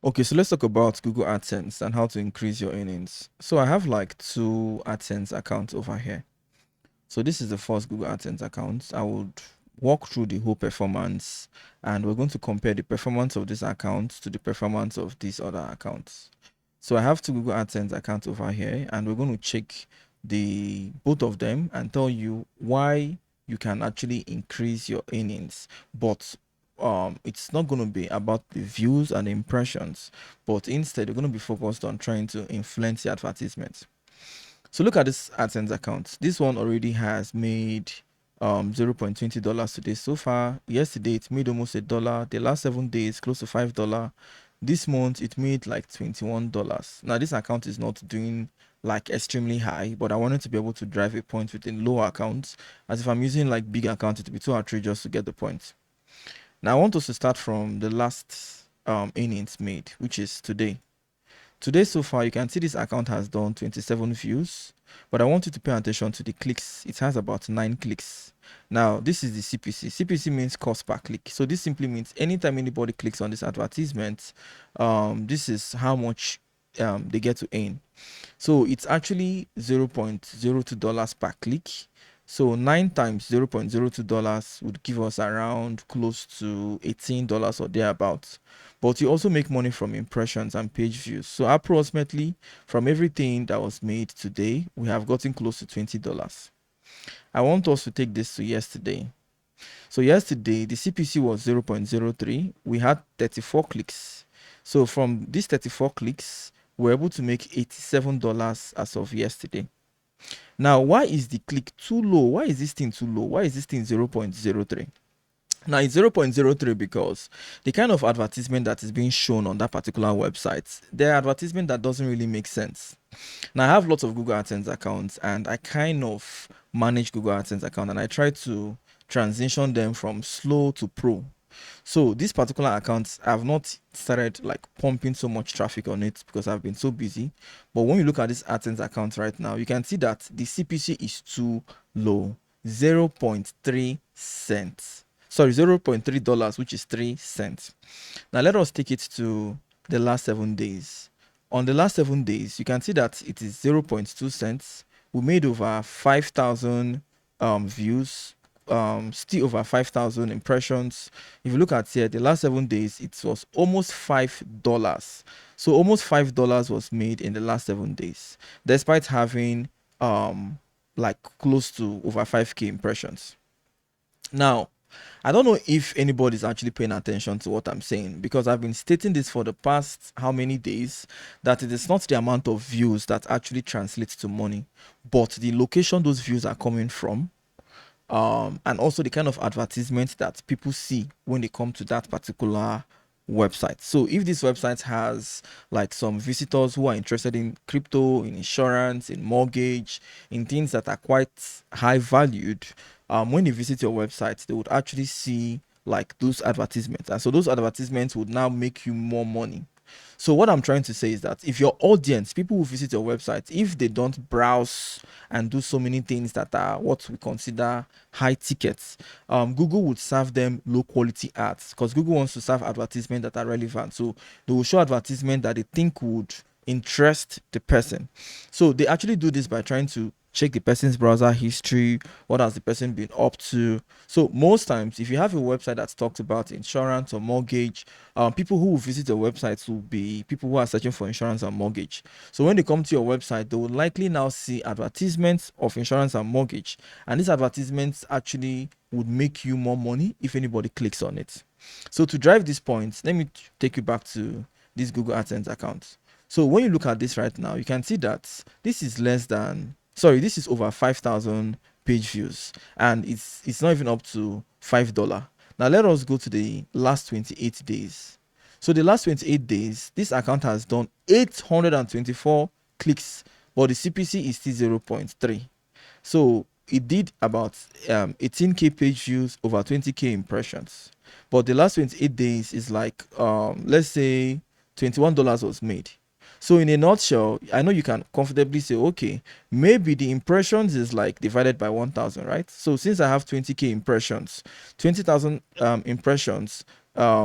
Okay, so let's talk about Google AdSense and how to increase your earnings. So I have like two AdSense accounts over here. So this is the first Google AdSense account. I would walk through the whole performance and we're going to compare the performance of this account to the performance of these other accounts. So I have two Google AdSense accounts over here and we're going to check the both of them and tell you why you can actually increase your earnings. But it's not going to be about the views and impressions, but instead we're going to be focused on trying to influence the advertisements. So look at this AdSense account. This one already has made $0.20 today so far. Yesterday it made almost $1. The last 7 days close to $5. This month it made like $21. Now this account is not doing like extremely high, but I wanted to be able to drive a point within lower accounts, as if I'm using like big accounts it would be too outrageous to get the point. Now I want us to start from the last earnings made, which is today. Today so far, you can see this account has done 27 views, but I want you to pay attention to the clicks. It has about 9 clicks. Now, this is the CPC. CPC means cost per click. So this simply means anytime anybody clicks on this advertisement, this is how much they get to earn. So it's actually $0.02 per click. So 9 times $0.02 would give us around close to $18 or thereabouts. But you also make money from impressions and page views. So approximately from everything that was made today, we have gotten close to $20. I want us to take this to yesterday. So yesterday, the CPC was 0.03. We had 34 clicks. So from these 34 clicks, we're able to make $87 as of yesterday. Now, why is the click too low? Why is this thing too low? Why is this thing 0.03? Now, it's 0.03 because the kind of advertisement that is being shown on that particular website, the advertisement that doesn't really make sense. Now, I have lots of Google AdSense accounts and I kind of manage Google AdSense account and I try to transition them from slow to pro. So this particular account, I've not started like pumping so much traffic on it because I've been so busy. But when you look at this AdSense account right now, you can see that the CPC is too low, 0.3 cents. Sorry, $0.3, which is 3 cents. Now let us take it to the last 7 days. On the last 7 days, you can see that it is 0.2 cents. We made over 5,000 views, still over 5,000 impressions. If you look at here, the last 7 days, it was almost $5. So almost $5 was made in the last 7 days, despite having like close to over 5K impressions. Now, I don't know if anybody's actually paying attention to what I'm saying, because I've been stating this for the past how many days, that it is not the amount of views that actually translates to money, but the location those views are coming from, and also the kind of advertisement that people see when they come to that particular website. So if this website has like some visitors who are interested in crypto, in insurance, in mortgage, in things that are quite high valued, when they visit your website, they would actually see like those advertisements, and so those advertisements would now make you more money. So what I'm trying to say is that if your audience, people who visit your website, if they don't browse and do so many things that are what we consider high tickets, Google would serve them low quality ads, because Google wants to serve advertisements that are relevant. So they will show advertisement that they think would interest the person. So they actually do this by trying to check the person's browser history, what has the person been up to. So most times, if you have a website that talks about insurance or mortgage, people who will visit your website will be people who are searching for insurance and mortgage. So when they come to your website, they will likely now see advertisements of insurance and mortgage, and these advertisements actually would make you more money if anybody clicks on it. So to drive this point, let me take you back to this Google AdSense account. So when you look at this right now, you can see that this is less than, sorry, this is over 5,000 page views, and it's not even up to $5. Now let us go to the last 28 days. So the last 28 days, this account has done 824 clicks, but the CPC is still 0.3. So it did about 18K page views, over 20K impressions. But the last 28 days is like, let's say $21 was made. So in a nutshell, I know you can comfortably say, okay, maybe the impressions is like divided by 1,000, right? So since I have 20K impressions, 20,000 impressions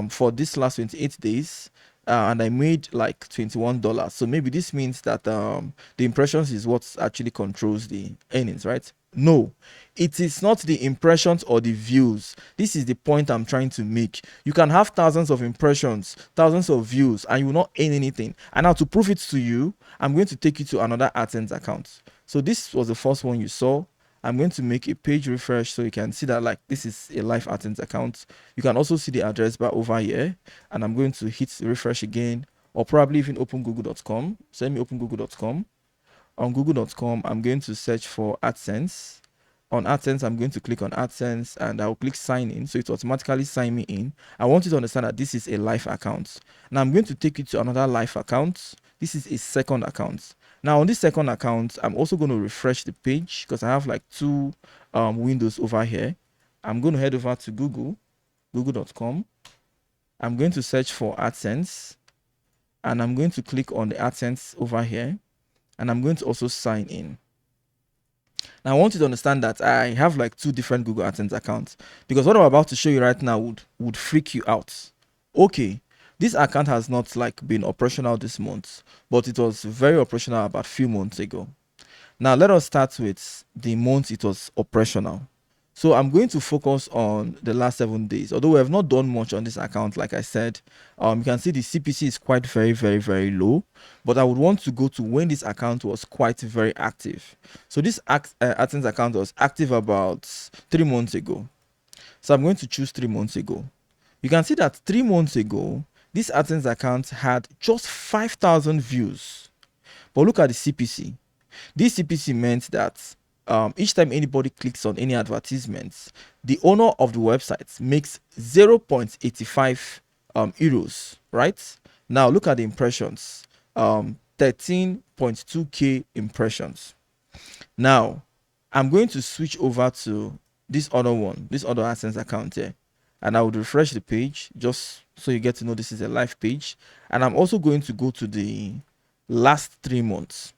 for this last 28 days, and I made like $21. So maybe this means that the impressions is what actually controls the earnings, right? No, it is not the impressions or the views. This is the point I'm trying to make. You can have thousands of impressions, thousands of views, and you will not earn anything. And now to prove it to you, I'm going to take you to another Adsense account. So this was the first one you saw. I'm going to make a page refresh so you can see that like this is a live Adsense account. You can also see the address bar over here, and I'm going to hit refresh again, or probably even open google.com. So let me open google.com. On google.com, I'm going to search for Adsense. On Adsense, I'm going to click on Adsense and I'll click sign in. So it automatically sign me in. I want you to understand that this is a live account. Now I'm going to take you to another live account. This is a second account. Now on this second account, I'm also going to refresh the page because I have like two windows over here. I'm going to head over to google.com. I'm going to search for Adsense and I'm going to click on the Adsense over here, and I'm going to also sign in. Now I want you to understand that I have like two different Google Adsense accounts, because what I'm about to show you right now would freak you out. Okay, this account has not like been operational this month, but it was very operational about a few months ago. Now let us start with the month it was operational. So I'm going to focus on the last 7 days. Although we have not done much on this account, like I said, you can see the CPC is quite very low. But I would want to go to when this account was quite very active. So this Adsense account was active about 3 months ago. So I'm going to choose 3 months ago. You can see that 3 months ago, this Adsense account had just 5,000 views. But look at the CPC. This CPC meant that each time anybody clicks on any advertisements, the owner of the website makes 0.85 euros, right? Now look at the impressions, 13.2k impressions. Now I'm going to switch over to this other one, this other Adsense account here, and I would refresh the page just so you get to know this is a live page. And I'm also going to go to the last 3 months.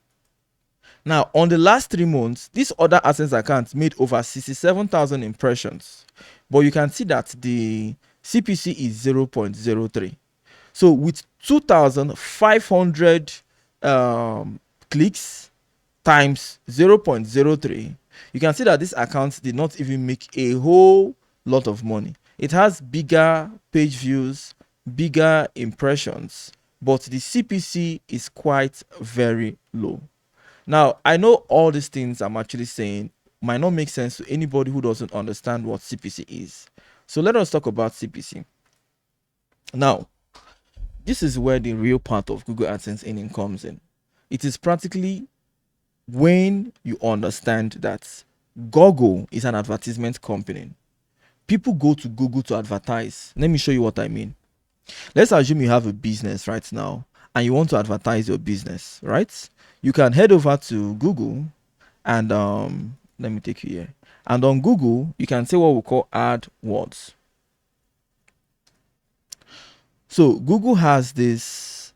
Now, on the last 3 months, this other Adsense account made over 67,000 impressions. But you can see that the CPC is 0.03. So with 2,500 clicks times 0.03, you can see that this account did not even make a whole lot of money. It has bigger page views, bigger impressions, but the CPC is quite very low. Now, I know all these things I'm actually saying might not make sense to anybody who doesn't understand what CPC is. So let us talk about CPC. Now, this is where the real part of Google AdSense earning comes in. It is practically when you understand that Google is an advertisement company. People go to Google to advertise. Let me show you what I mean. Let's assume you have a business right now and you want to advertise your business, right? You can head over to Google and let me take you here. And on Google, you can say what we call AdWords. So Google has this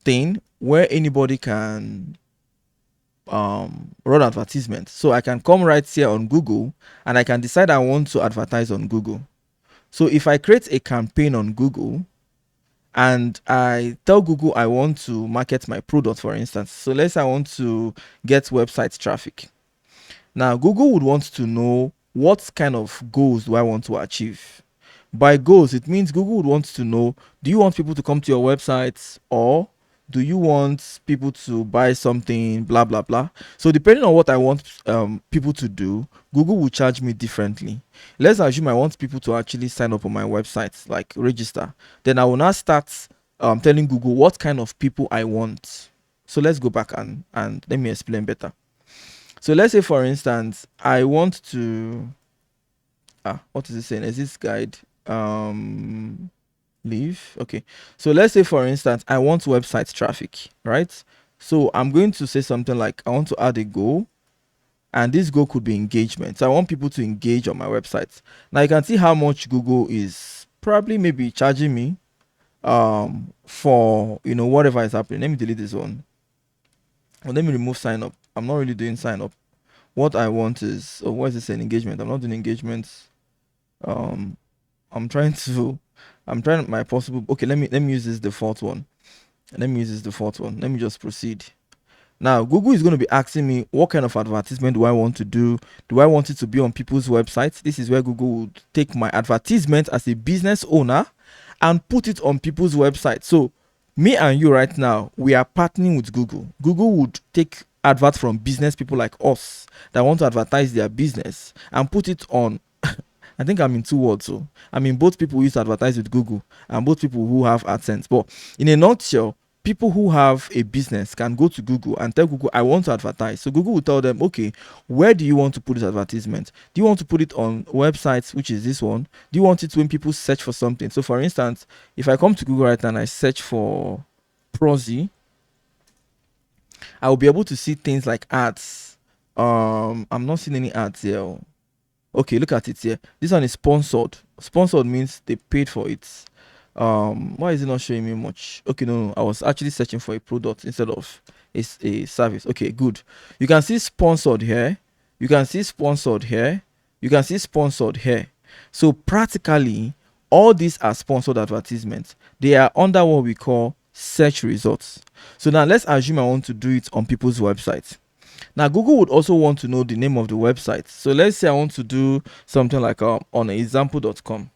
thing where anybody can run advertisements. So I can come right here on Google and I can decide I want to advertise on Google. So if I create a campaign on Google and I tell Google I want to market my product, for instance. So let's say I want to get website traffic. Now Google would want to know what kind of goals do I want to achieve. By goals, it means Google would want to know, do you want people to come to your website, or do you want people to buy something, blah blah blah. So depending on what I want people to do, Google will charge me differently. Let's assume I want people to actually sign up on my website, like register. Then I will now start telling Google what kind of people I want. So let's go back and let me explain better. So let's say, for instance, I want to what is it saying? Is this guide leave? Okay, so let's say, for instance, I want website traffic, right? So I'm going to say something like I want to add a goal, and this goal could be engagement. So I want people to engage on my website. Now you can see how much Google is probably maybe charging me for whatever is happening. Let me delete this one. Well, let me remove sign up. I'm not really doing sign up. What I want is, what is this saying? Engagement. I'm not doing engagements. I'm trying to I'm trying my possible. Okay, let me use this default one. Let me use this default one. Let me just proceed. Now, Google is going to be asking me what kind of advertisement do I want to do? Do I want it to be on people's websites? This is where Google would take my advertisement as a business owner and put it on people's websites. So, me and you right now, we are partnering with Google. Google would take adverts from business people like us that want to advertise their business and put it on. I think I'm in two words. So, I mean, both people who used to advertise with Google and both people who have AdSense. But in a nutshell, people who have a business can go to Google and tell Google, I want to advertise. So Google will tell them, okay, where do you want to put this advertisement? Do you want to put it on websites, which is this one? Do you want it when people search for something? So for instance, if I come to Google right now and I search for Prozzy, I will be able to see things like ads. I'm not seeing any ads here. Okay, look at it here. This one is sponsored. Sponsored means they paid for it. Why is it not showing me much? Okay, no, I was actually searching for a product instead of a service. Okay, good. You can see sponsored here. You can see sponsored here. You can see sponsored here. So practically all these are sponsored advertisements. They are under what we call search results. So now let's assume I want to do it on people's websites. Now Google would also want to know the name of the website. So let's say I want to do something like on example.com.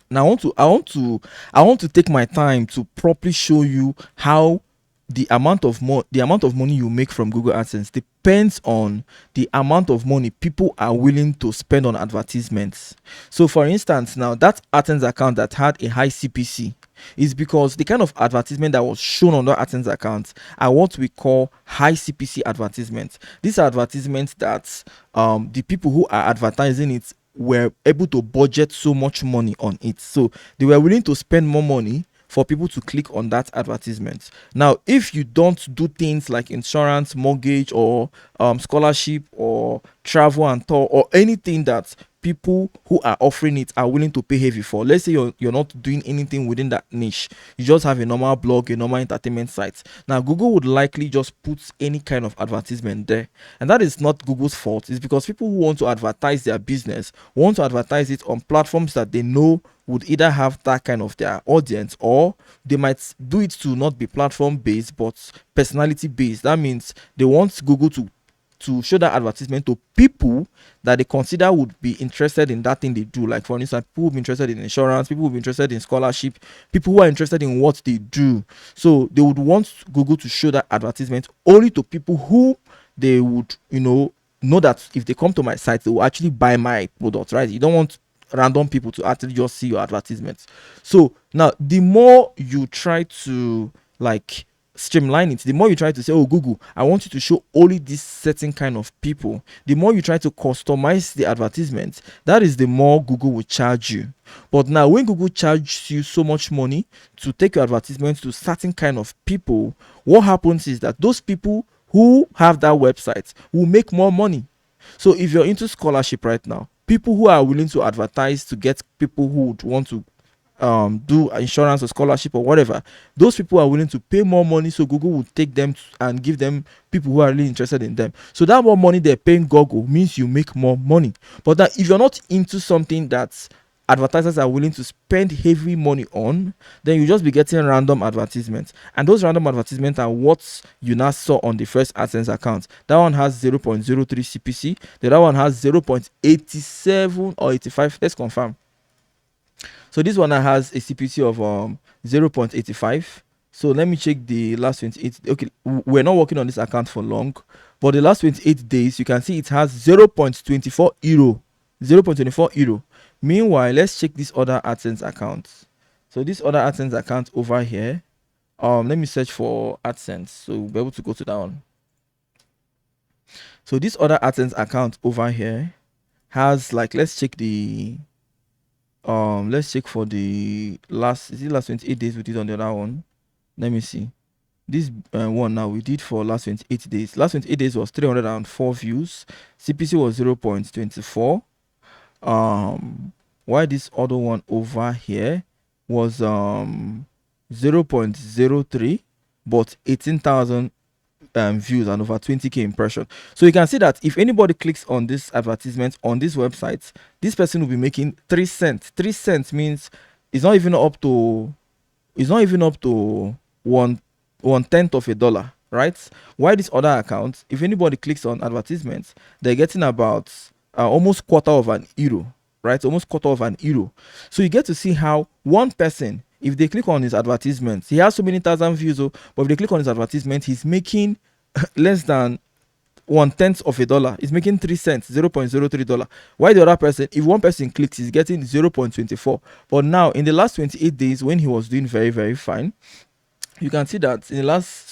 Now I want to take my time to properly show you how the amount of money you make from Google AdSense depends on the amount of money people are willing to spend on advertisements. So for instance, now that AdSense account that had a high CPC is because the kind of advertisement that was shown on that AdSense account are what we call high CPC advertisements. These are advertisements that the people who are advertising it were able to budget so much money on it. So they were willing to spend more money for people to click on that advertisement. Now, if you don't do things like insurance, mortgage, or scholarship, or travel and tour, or anything that people who are offering it are willing to pay heavy for, let's say you're not doing anything within that niche, you just have a normal blog, a normal entertainment site. Now Google would likely just put any kind of advertisement there, and that is not Google's fault. It's because people who want to advertise their business want to advertise it on platforms that they know would either have that kind of their audience, or they might do it to not be platform based but personality based. That means they want Google to show that advertisement to people that they consider would be interested in that thing they do. Like for instance, people who be interested in insurance, people who be interested in scholarship, people who are interested in what they do. So they would want Google to show that advertisement only to people who they would know that if they come to my site they will actually buy my product, right? You don't want random people to actually just see your advertisements. So now the more you try to like streamline it, the more you try to say, oh Google, I want you to show only this certain kind of people, the more you try to customize the advertisement, that is the more Google will charge you. But now when Google charges you so much money to take your advertisement to certain kind of people, what happens is that those people who have that website will make more money. So if you're into scholarship right now, people who are willing to advertise to get people who would want to do insurance or scholarship or whatever, those people are willing to pay more money, so Google would take them and give them people who are really interested in them. So that more money they're paying Google means you make more money. But that if you're not into something that advertisers are willing to spend heavy money on, then you just be getting random advertisements, and those random advertisements are what you now saw on the first AdSense account. That one has 0.03 CPC, the other one has 0.87 or 85. Let's confirm. So this one has a CPC of 0.85. So let me check the last 28. Okay, we're not working on this account for long, but the last 28 days you can see it has 0.24 euro. 0.24 euro. Meanwhile, let's check this other AdSense account. So this other AdSense account over here, let me search for AdSense, so we'll be able to go to that one. So this other AdSense account over here has, like, let's check for the last 28 days we did on the other one. Let me see. This one now we did for last 28 days. Last 28 days was 304 views. CPC was 0.24. Why this other one over here was 0.03, but 18,000 views and over 20k impression. So you can see that if anybody clicks on this advertisement on this website, this person will be making 3 cents. 3 cents means it's not even up to one tenth of a dollar, right? Why this other account, if anybody clicks on advertisements, they're getting about almost quarter of an euro, right? Almost quarter of an euro. So you get to see how one person, if they click on his advertisements, he has so many thousand views, but if they click on his advertisement, he's making less than one tenth of a dollar. Is making 3 cents, $0.03. Why the other person, if one person clicks, he's getting 0.24. But now in the last 28 days, when he was doing very, very fine, you can see that in the last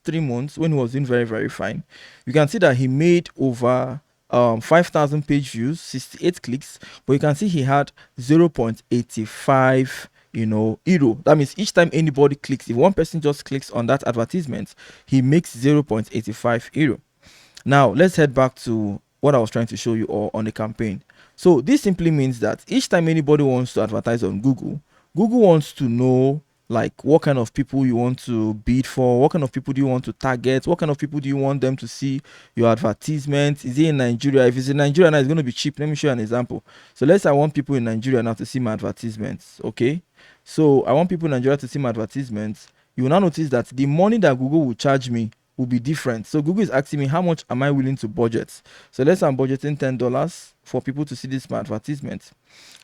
3 months, when he was doing very, very fine, you can see that he made over 5,000 page views, 68 clicks, but you can see he had 0.85 euro. That means each time anybody clicks, if one person just clicks on that advertisement, he makes 0.85 euro. Now let's head back to what I was trying to show you all on the campaign. So this simply means that each time anybody wants to advertise on Google, Google wants to know like what kind of people you want to bid for, what kind of people do you want to target, what kind of people do you want them to see your advertisement. Is it in Nigeria? If it's in Nigeria now, it's going to be cheap. Let me show you an example. So let's say I want people in Nigeria now to see my advertisements. Okay, so I want people in Nigeria to see my advertisements. You will now notice that the money that Google will charge me will be different. So Google is asking me how much am I willing to budget. So let's say I'm budgeting $10 for people to see this my advertisement.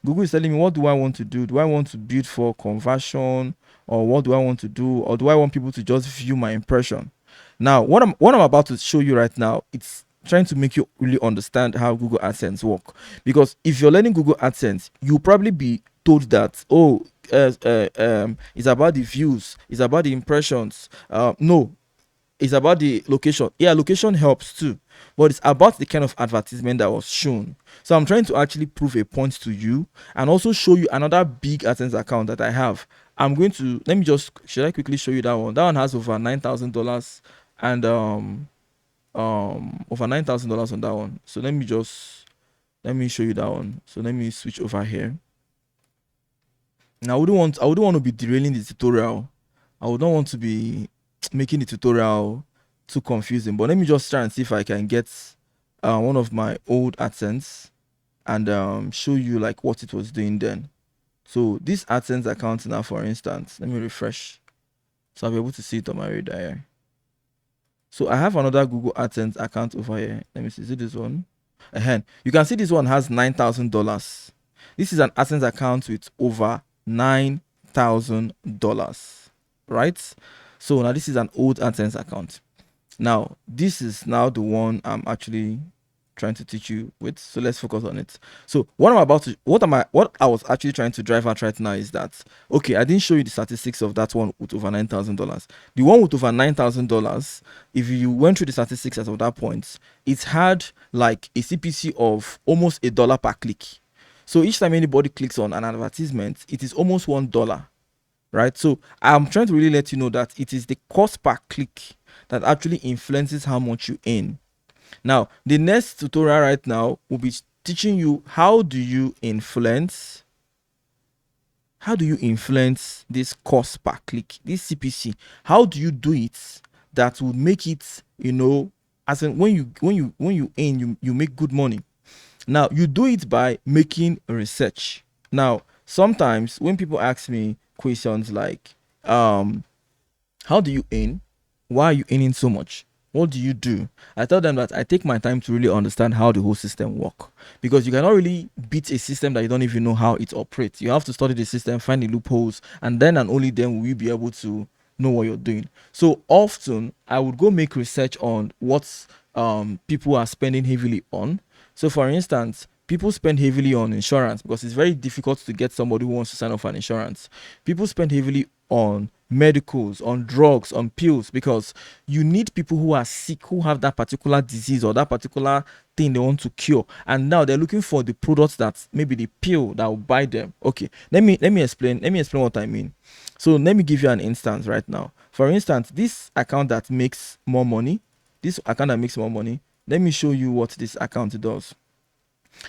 Google is telling me, what do I want to do? Do I want to bid for conversion, or what do I want to do, or do I want people to just view my impression? Now what I'm about to show you right now, it's trying to make you really understand how Google AdSense work. Because if you're learning Google AdSense, you'll probably be told that, oh, it's about the views, it's about the impressions. No, it's about the location. Yeah, location helps too, but it's about the kind of advertisement that was shown. So I'm trying to actually prove a point to you and also show you another big AdSense account that I have. I'm going to, let me just, should I quickly show you that one? That one has over $9,000 and over $9,000 on that one. So let me show you that one. So let me switch over here. Now I wouldn't want to be derailing the tutorial. I would not want to be making the tutorial too confusing, but let me just try and see if I can get one of my old AdSense and show you like what it was doing then. So this AdSense account now, for instance, let me refresh so I'll be able to see it on my radar here. So I have another Google AdSense account over here. Let me see, is it this one? You can see this one has $9,000. This is an AdSense account with over $9,000, right? So now this is an old AdSense account. Now this is now the one I'm actually trying to teach you with. So let's focus on it. So what I was actually trying to drive at right now is that, okay, I didn't show you the statistics of that one with over $9,000. The one with over $9,000, if you went through the statistics as of that point, it had like a CPC of almost $1 per click. So each time anybody clicks on an advertisement, it is almost $1, right? So I'm trying to really let you know that it is the cost per click that actually influences how much you earn. Now the next tutorial right now will be teaching you how do you influence this cost per click, this CPC. How do you do it that would make it, as in when you earn, you make good money. Now you do it by making research. Now sometimes when people ask me questions like how do you earn, why are you earning so much, what do you do, I tell them that I take my time to really understand how the whole system work, because you cannot really beat a system that you don't even know how it operates. You have to study the system, find the loopholes, and then and only then will you be able to know what you're doing. So often I would go make research on what people are spending heavily on. So for instance, people spend heavily on insurance because it's very difficult to get somebody who wants to sign up for an insurance. People spend heavily on medicals, on drugs, on pills, because you need people who are sick, who have that particular disease or that particular thing they want to cure, and now they're looking for the products that maybe the pill that will buy them. Okay, let me explain what I mean. So let me give you an instance right now. For instance, this account that makes more money, let me show you what this account does.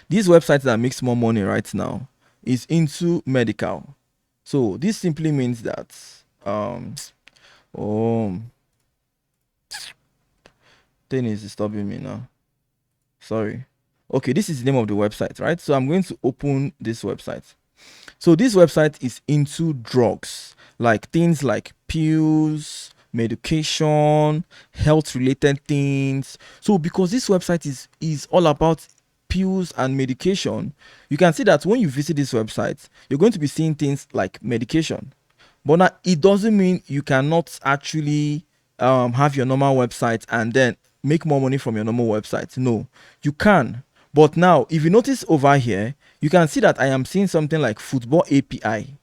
This website that makes more money right now is into medical. So this simply means that thing is disturbing me now. Sorry. Okay, this is the name of the website, right? So I'm going to open this website. So this website is into drugs, like things like pills, medication, health related things. So because this website is all about pills and medication, you can see that when you visit this website, you're going to be seeing things like medication. But now it doesn't mean you cannot actually have your normal website and then make more money from your normal website. No, you can. But now, if you notice over here, you can see that I am seeing something like football API,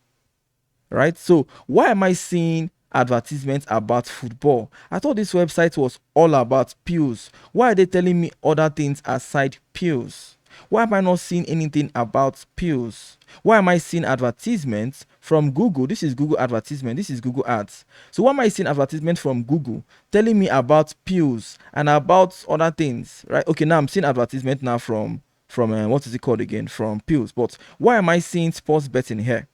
right? So why am I seeing advertisements about football? I thought this website was all about pills. Why are they telling me other things aside pills? Why am I not seeing anything about pills? Why am I seeing advertisements from Google? This is Google advertisement. This is Google ads. So why am I seeing advertisement from Google telling me about pills and about other things, right? Okay, now I'm seeing advertisement now from what is it called again? From pills. But why am I seeing sports betting here?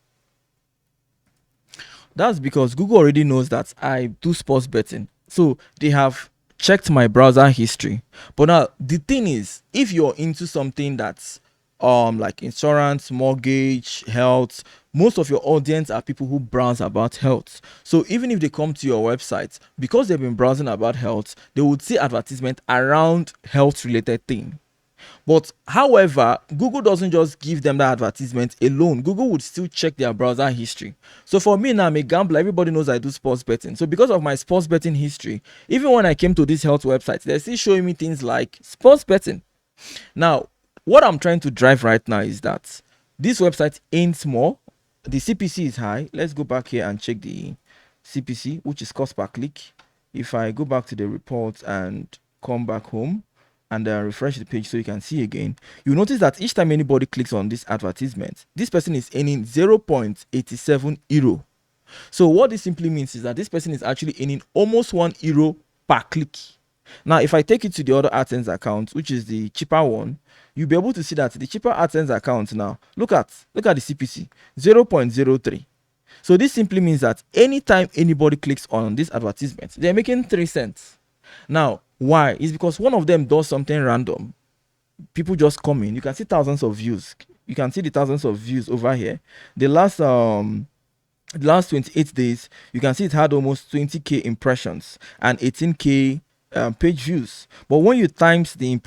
That's because Google already knows that I do sports betting. So they have checked my browser history. But now the thing is, if you're into something that's like insurance, mortgage, health, most of your audience are people who browse about health. So even if they come to your website, because they've been browsing about health, they would see advertisement around health related thing. But however, Google doesn't just give them that advertisement alone. Google would still check their browser history. So for me now, I'm a gambler. Everybody knows I do sports betting. So because of my sports betting history, even when I came to this health website, they're still showing me things like sports betting. Now, what I'm trying to drive right now is that this website ain't small. The CPC is high. Let's go back here and check the CPC, which is cost per click. If I go back to the report and come back home and refresh the page so you can see again, you notice that each time anybody clicks on this advertisement, this person is earning 0.87 euro. So what this simply means is that this person is actually earning almost 1 euro per click. Now, if I take it to the other AdSense account, which is the cheaper one, you'll be able to see that the cheaper AdSense account now, look at the CPC, 0.03. So this simply means that anytime anybody clicks on this advertisement, they're making 3 cents. Now, why? It's because one of them does something random. People just come in. You can see thousands of views. You can see the thousands of views over here. The last 28 days, you can see it had almost 20k impressions and 18k page views. But when you times the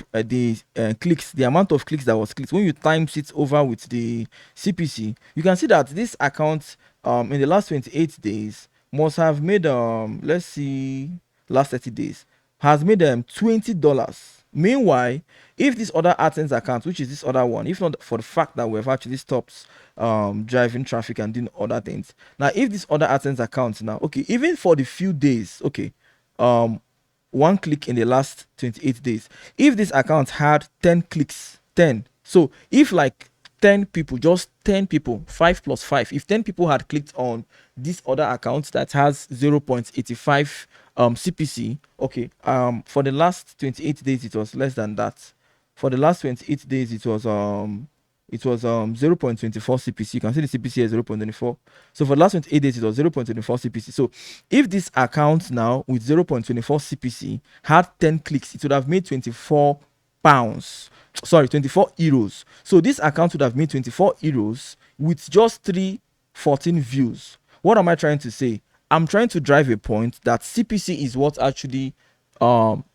clicks, the amount of clicks that was clicked, when you times it over with the CPC, you can see that this account in the last 28 days must have made let's see, last 30 days has made them $20. Meanwhile, if this other AdSense account, which is this other one, if not for the fact that we've actually stopped driving traffic and doing other things, now if this other AdSense account now, okay, even for the few days, okay, one click in the last 28 days, if this account had 10 clicks, 10, so if like 10 people, just 10 people, 5 plus 5, if 10 people had clicked on this other account that has 0.85 CPC, okay, for the last 28 days it was less than that. For the last 28 days it was 0.24 CPC. You can see the CPC is 0.24. So for the last 28 days it was 0.24 CPC. So if this account now with 0.24 CPC had 10 clicks, it would have made 24 pounds, sorry, 24 euros. So this account would have made 24 euros with just 314 views. What am I trying to say? I'm trying to drive a point that CPC is what actually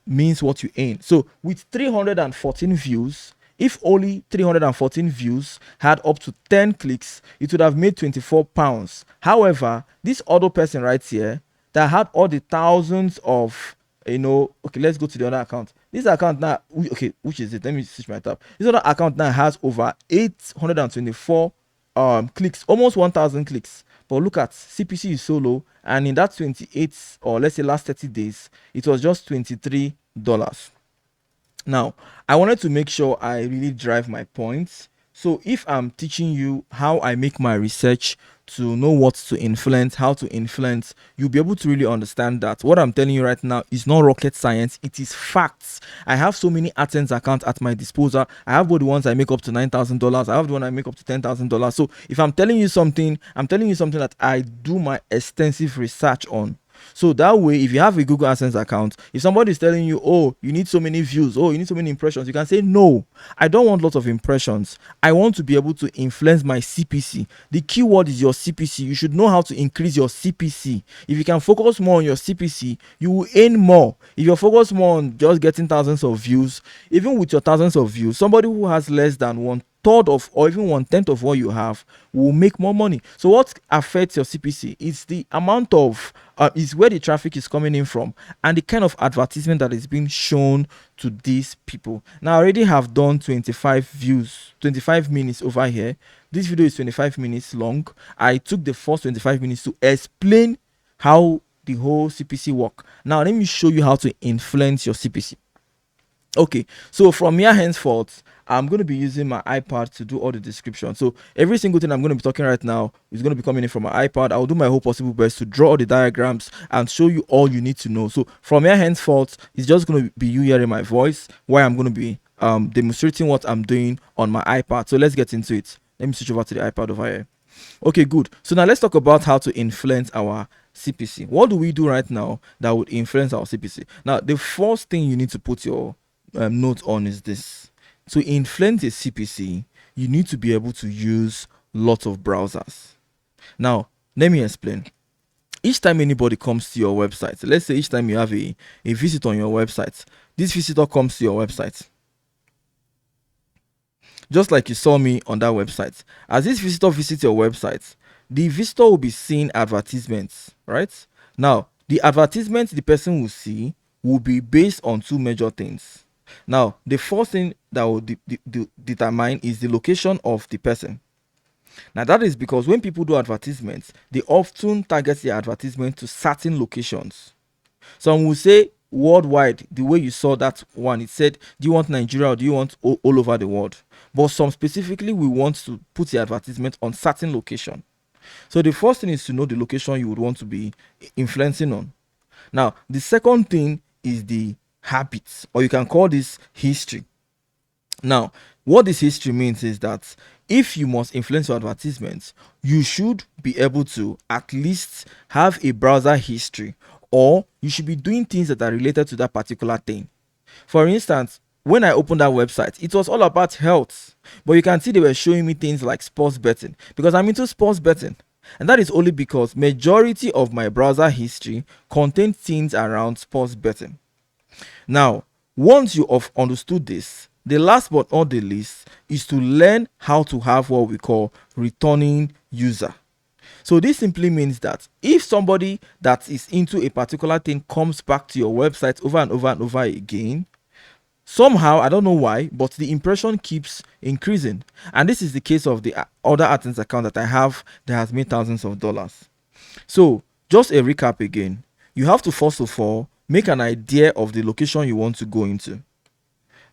means what you earn. So with 314 views, if only 314 views had up to 10 clicks, it would have made 24 pounds. However, this other person right here that had all the thousands of, okay, let's go to the other account. This account now, okay, which is it? Let me switch my tab. This other account now has over 824 clicks, almost 1,000 clicks. But look at CPC is so low, and in that 28, or let's say last 30 days, it was just $23. Now, I wanted to make sure I really drive my points. So if I'm teaching you how I make my research to know what to influence, how to influence, you'll be able to really understand that what I'm telling you right now is not rocket science, it is facts. I have so many AdSense accounts at my disposal. I have both the ones I make up to $9,000. I have the one I make up to $10,000. So if I'm telling you something, I'm telling you something that I do my extensive research on. So that way, if you have a Google AdSense account, if somebody is telling you, oh, you need so many views, oh, you need so many impressions, you can say, no, I don't want lots of impressions. I want to be able to influence my CPC. The keyword is your CPC. You should know how to increase your CPC. If you can focus more on your CPC, you will earn more. If you're focused more on just getting thousands of views, even with your thousands of views, somebody who has less than 1/3 of, or even 1/10 of what you have will make more money. So what affects your CPC is the amount of is where the traffic is coming in from, and the kind of advertisement that is being shown to these people. Now I already have done 25 views, 25 minutes over here. This video is 25 minutes long. I took the first 25 minutes to explain how the whole CPC work. Now let me show you how to influence your CPC. Okay, so from here henceforth, I'm going to be using my iPad to do all the description. So every single thing I'm going to be talking right now is going to be coming in from my iPad. I'll do my whole possible best to draw all the diagrams and show you all you need to know. So from here henceforth, it's just going to be you hearing my voice while I'm going to be demonstrating what I'm doing on my iPad. So let's get into it. Let me switch over to the iPad over here. Okay, good. So now let's talk about how to influence our CPC. What do we do right now that would influence our CPC? Now, the first thing you need to put your note on is this. To influence a CPC, you need to be able to use lots of browsers. Now, let me explain. Each time anybody comes to your website, let's say each time you have a visit on your website, this visitor comes to your website. Just like you saw me on that website. As this visitor visits your website, the visitor will be seeing advertisements, right? Now, the advertisements the person will see will be based on two major things. Now, the first thing that will determine is the location of the person. Now, that is because when people do advertisements, they often target their advertisement to certain locations. Some will say worldwide, the way you saw that one, it said, do you want Nigeria or do you want all over the world? But some specifically, we want to put the advertisement on certain location. So the first thing is to know the location you would want to be influencing on. Now, the second thing is the habits, or you can call this history. Now, what this history means is that if you must influence your advertisements, you should be able to at least have a browser history, or you should be doing things that are related to that particular thing. For instance, when I opened that website, it was all about health, but you can see they were showing me things like sports betting because I'm into sports betting. And that is only because majority of my browser history contains things around sports betting. Now, once you have understood this, the last but not the least is to learn how to have what we call returning user. So this simply means that if somebody that is into a particular thing comes back to your website over and over and over again, somehow, I don't know why, but the impression keeps increasing. And this is the case of the other Adsense account that I have that has made thousands of dollars. So just a recap again. You have to first of all make an idea of the location you want to go into.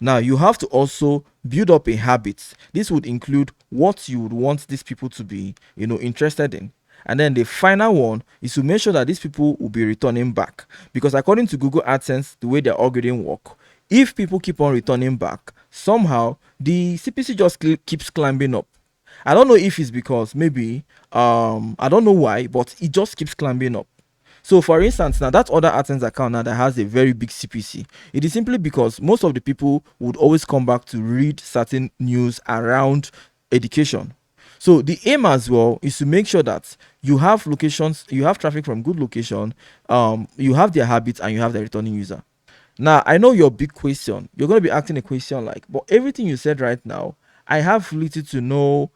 Now, you have to also build up a habit. This would include what you would want these people to be, interested in. And then the final one is to make sure that these people will be returning back. Because according to Google AdSense, the way their algorithm work, if people keep on returning back, somehow the CPC just keeps climbing up. I don't know if it's because maybe, I don't know why, but it just keeps climbing up. So for instance, now that other Adsense account now that has a very big CPC, it is simply because most of the people would always come back to read certain news around education. So the aim as well is to make sure that you have locations, you have traffic from good location, you have their habits, and you have the returning user. Now, I know your big question. You're going to be asking a question like, but everything you said right now, I have little to no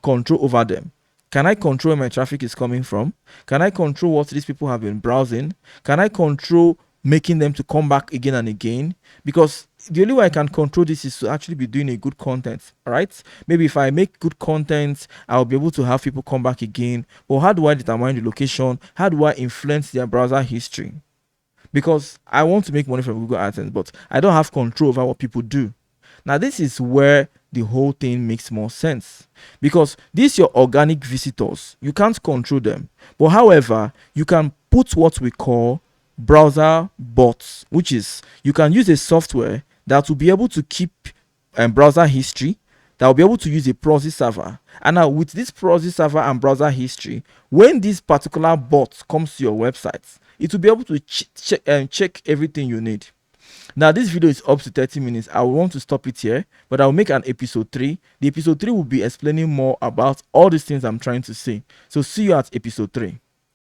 control over them. Can I control where my traffic is coming from? Can I control what these people have been browsing? Can I control making them to come back again and again? Because the only way I can control this is to actually be doing a good content, right? Maybe if I make good content, I'll be able to have people come back again. But how do I determine the location? How do I influence their browser history? Because I want to make money from Google AdSense, but I don't have control over what people do. Now, this is where the whole thing makes more sense, because these your organic visitors, you can't control them. But however, you can put what we call browser bots, which is you can use a software that will be able to keep browser history, that will be able to use a proxy server. And now with this proxy server and browser history, when this particular bot comes to your website, it will be able to check everything you need. Now this video is up to 30 minutes. I will want to stop it here, but I'll make an episode 3. The episode 3 will be explaining more about all these things I'm trying to say. So see you at episode 3.